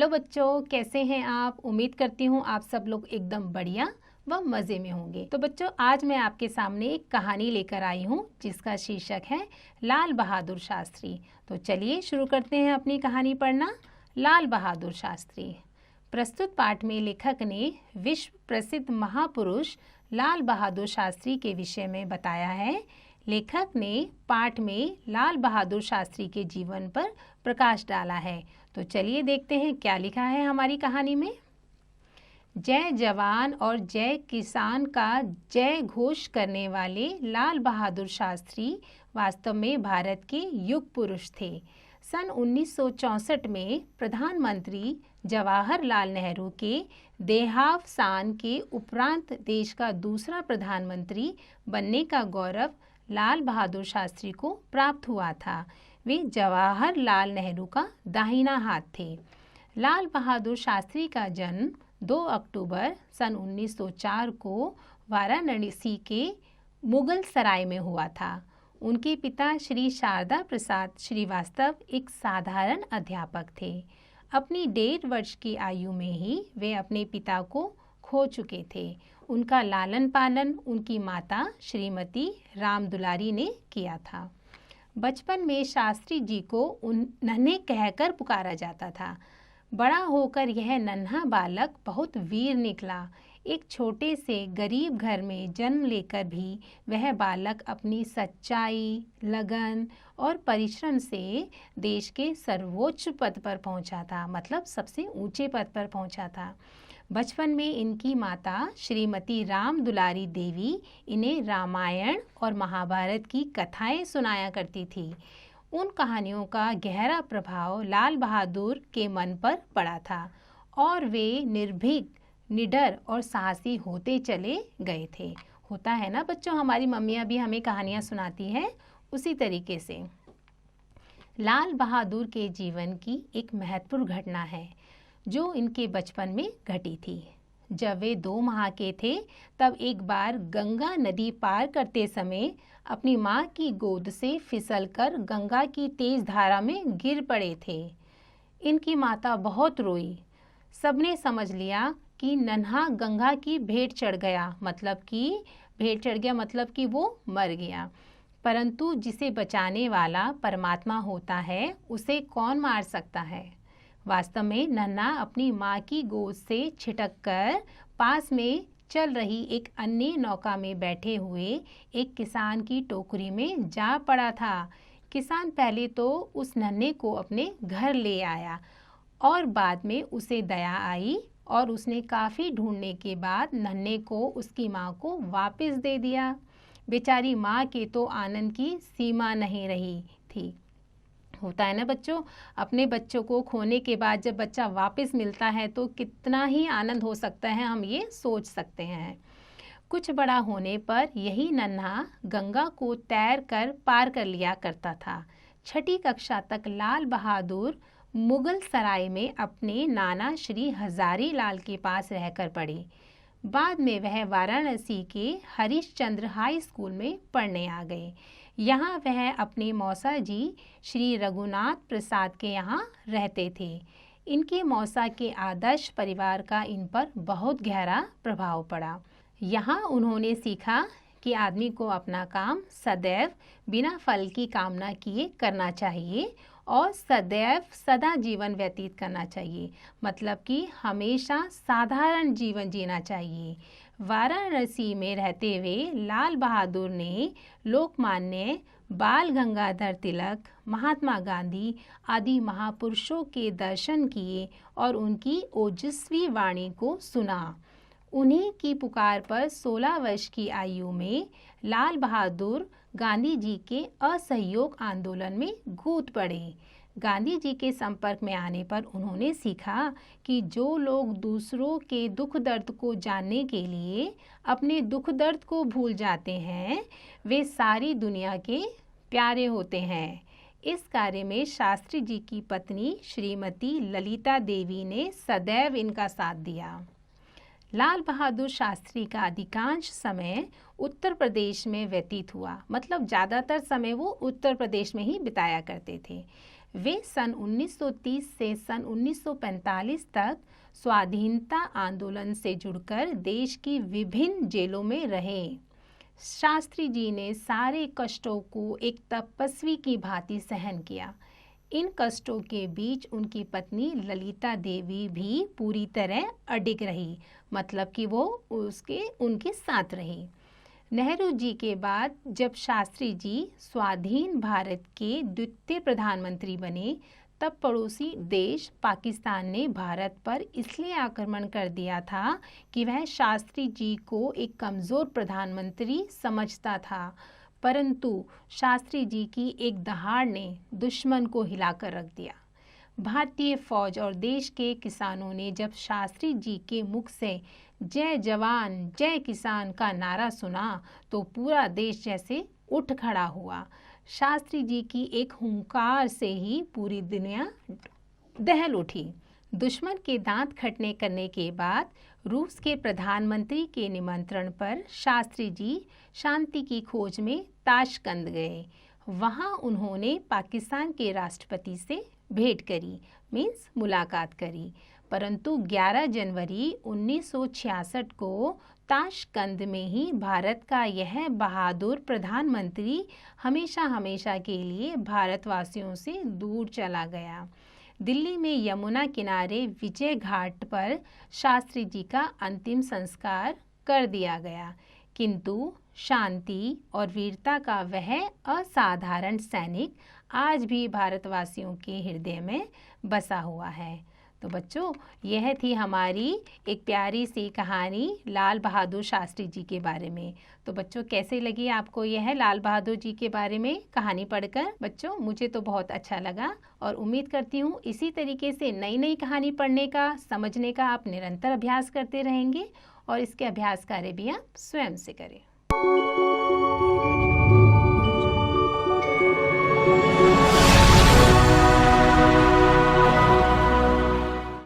Hello बच्चों, कैसे हैं आप। उम्मीद करती हूँ आप सब लोग एकदम बढ़िया व मज़े में होंगे। तो बच्चों, आज मैं आपके सामने एक कहानी लेकर आई हूँ जिसका शीर्षक है लाल बहादुर शास्त्री। तो चलिए शुरू करते हैं अपनी कहानी पढ़ना। लाल बहादुर शास्त्री। प्रस्तुत पाठ में लेखक ने विश्व प्रसिद्ध महापुरुष लाल बहादुर शास्त्री के विषय में बताया है। लेखक ने पाठ में लाल बहादुर शास्त्री के जीवन पर प्रकाश डाला है। तो चलिए देखते हैं क्या लिखा है हमारी कहानी में। जय जवान और जय किसान का जय घोष करने वाले लाल बहादुर शास्त्री वास्तव में भारत के युग पुरुष थे। सन 1964 में प्रधानमंत्री जवाहरलाल नेहरू के देहावसान के उपरांत देश का दूसरा प्रधानमंत्री बनने का गौरव लाल बहादुर शास्त्री को प्राप्त हुआ था। वे जवाहरलाल नेहरू का दाहिना हाथ थे। लाल बहादुर शास्त्री का जन्म 2 अक्टूबर सन 1904 को वाराणसी के मुगल सराय में हुआ था। उनके पिता श्री शारदा प्रसाद श्रीवास्तव एक साधारण अध्यापक थे। अपनी 1.5 वर्ष की आयु में ही वे अपने पिता को खो चुके थे। उनका लालन पालन उनकी माता श्रीमती राम दुलारी ने किया था। बचपन में शास्त्री जी को नन्हे कहकर पुकारा जाता था। बड़ा होकर यह नन्हा बालक बहुत वीर निकला। एक छोटे से गरीब घर में जन्म लेकर भी वह बालक अपनी सच्चाई, लगन और परिश्रम से देश के सर्वोच्च पद पर पहुंचा था, मतलब सबसे ऊंचे पद पर पहुंचा था। बचपन में इनकी माता श्रीमती राम दुलारी देवी इन्हें रामायण और महाभारत की कथाएं सुनाया करती थी। उन कहानियों का गहरा प्रभाव लाल बहादुर के मन पर पड़ा था और वे निर्भीक, निडर और साहसी होते चले गए थे। होता है ना बच्चों, हमारी मम्मियाँ भी हमें कहानियाँ सुनाती हैं उसी तरीके से। लाल बहादुर के जीवन की एक महत्वपूर्ण घटना है जो इनके बचपन में घटी थी। जब वे 2 माह के थे तब एक बार गंगा नदी पार करते समय अपनी माँ की गोद से फिसलकर गंगा की तेज धारा में गिर पड़े थे। इनकी माता बहुत रोई। सबने समझ लिया कि नन्हा गंगा की भेंट चढ़ गया, मतलब कि वो मर गया। परंतु जिसे बचाने वाला परमात्मा होता है उसे कौन मार सकता है। वास्तव में नन्हा अपनी माँ की गोद से छिटककर पास में चल रही एक अन्य नौका में बैठे हुए एक किसान की टोकरी में जा पड़ा था। किसान पहले तो उस नन्हे को अपने घर ले आया और बाद में उसे दया आई और उसने काफ़ी ढूंढने के बाद नन्हे को उसकी माँ को वापस दे दिया। बेचारी माँ के तो आनंद की सीमा नहीं रही थी। होता है ना बच्चों, अपने बच्चों को खोने के बाद जब बच्चा वापस मिलता है तो कितना ही आनंद हो सकता है, हम ये सोच सकते हैं। कुछ बड़ा होने पर यही नन्हा गंगा को तैर कर पार कर लिया करता था। 6ठी कक्षा तक लाल बहादुर मुगल सराय में अपने नाना श्री हजारी लाल के पास रहकर पढ़े। बाद में वह वाराणसी के हरिश्चंद्र हाई स्कूल में पढ़ने आ गए। यहाँ वह अपने मौसा जी श्री रघुनाथ प्रसाद के यहाँ रहते थे। इनके मौसा के आदर्श परिवार का इन पर बहुत गहरा प्रभाव पड़ा। यहाँ उन्होंने सीखा कि आदमी को अपना काम सदैव बिना फल की कामना किए करना चाहिए और सदैव सदा जीवन व्यतीत करना चाहिए, मतलब कि हमेशा साधारण जीवन जीना चाहिए। वाराणसी में रहते हुए लाल बहादुर ने लोकमान्य बाल गंगाधर तिलक, महात्मा गांधी आदि महापुरुषों के दर्शन किए और उनकी ओजस्वी वाणी को सुना। उन्हीं की पुकार पर 16 वर्ष की आयु में लाल बहादुर गांधी जी के असहयोग आंदोलन में कूद पड़े। गांधी जी के संपर्क में आने पर उन्होंने सीखा कि जो लोग दूसरों के दुख दर्द को जानने के लिए अपने दुख दर्द को भूल जाते हैं वे सारी दुनिया के प्यारे होते हैं। इस कार्य में शास्त्री जी की पत्नी श्रीमती ललिता देवी ने सदैव इनका साथ दिया। लाल बहादुर शास्त्री का अधिकांश समय उत्तर प्रदेश में व्यतीत हुआ, मतलब ज़्यादातर समय वो उत्तर प्रदेश में ही बिताया करते थे। वे सन 1930 से सन 1945 तक स्वाधीनता आंदोलन से जुड़कर देश की विभिन्न जेलों में रहे। शास्त्री जी ने सारे कष्टों को एक तपस्वी की भांति सहन किया। इन कष्टों के बीच उनकी पत्नी ललिता देवी भी पूरी तरह अडिग रही, मतलब कि वो उनके साथ रही। नेहरू जी के बाद जब शास्त्री जी स्वाधीन भारत के द्वितीय प्रधानमंत्री बने, तब पड़ोसी देश पाकिस्तान ने भारत पर इसलिए आक्रमण कर दिया था कि वह शास्त्री जी को एक कमज़ोर प्रधानमंत्री समझता था। परंतु शास्त्री जी की एक दहाड़ ने दुश्मन को हिलाकर रख दिया। भारतीय फौज और देश के किसानों ने जब शास्त्री जी के मुख से जय जवान जय किसान का नारा सुना तो पूरा देश जैसे उठ खड़ा हुआ। शास्त्री जी की एक हुंकार से ही पूरी दुनिया दहल उठी। दुश्मन के दांत खटने करने के बाद रूस के प्रधानमंत्री के निमंत्रण पर शास्त्री जी शांति की खोज में ताशकंद गए। वहां उन्होंने पाकिस्तान के राष्ट्रपति से भेंट करी, मीन्स मुलाकात करी। परंतु 11 जनवरी 1966 को ताशकंद में ही भारत का यह बहादुर प्रधानमंत्री हमेशा हमेशा के लिए भारतवासियों से दूर चला गया। दिल्ली में यमुना किनारे विजय घाट पर शास्त्री जी का अंतिम संस्कार कर दिया गया, किंतु शांति और वीरता का वह असाधारण सैनिक आज भी भारतवासियों के हृदय में बसा हुआ है। तो बच्चों, यह थी हमारी एक प्यारी सी कहानी लाल बहादुर शास्त्री जी के बारे में। तो बच्चों, कैसे लगी आपको यह लाल बहादुर जी के बारे में कहानी पढ़कर? बच्चों, मुझे तो बहुत अच्छा लगा और उम्मीद करती हूँ इसी तरीके से नई नई कहानी पढ़ने का, समझने का आप निरंतर अभ्यास करते रहेंगे और इसके अभ्यास कार्य भी आप स्वयं से करें।